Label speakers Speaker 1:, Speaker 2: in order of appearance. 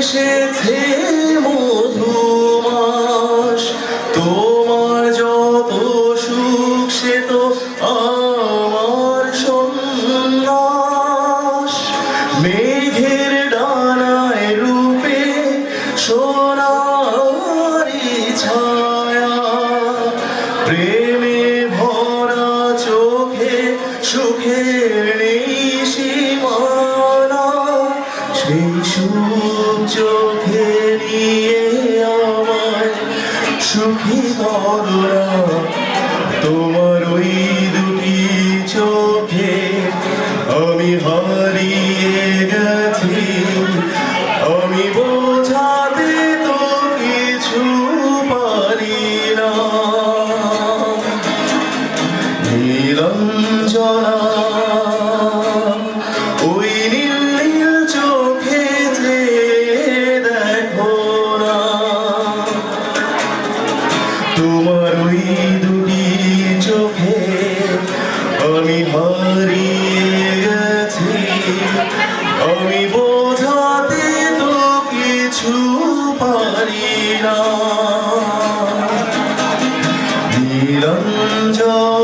Speaker 1: এসেছে মধুমাস, তোমার যত সুখ সে তো আমার সন্ন্যাস। মেঘের ডানায় রূপে সোনারি ছায়া, প্রেমে ভরা চোখে সুখের নেই সীমানা। সেই সুখ চোখে নিয়ে আমায় সুখী করোনা, তোমার ওই দুটি চোখে আমি হারিয়ে গেছি। আমি বোঝাতে তো কিছু পারি না। নীলাঞ্জনা ওই নীল নীল চোখে যে দেখো না, তোমার ওই দুটি চোখে আমি হারিয়ে গেছি। আমি বোঝাতে তো কিছু পারি না। নীলাঞ্জনা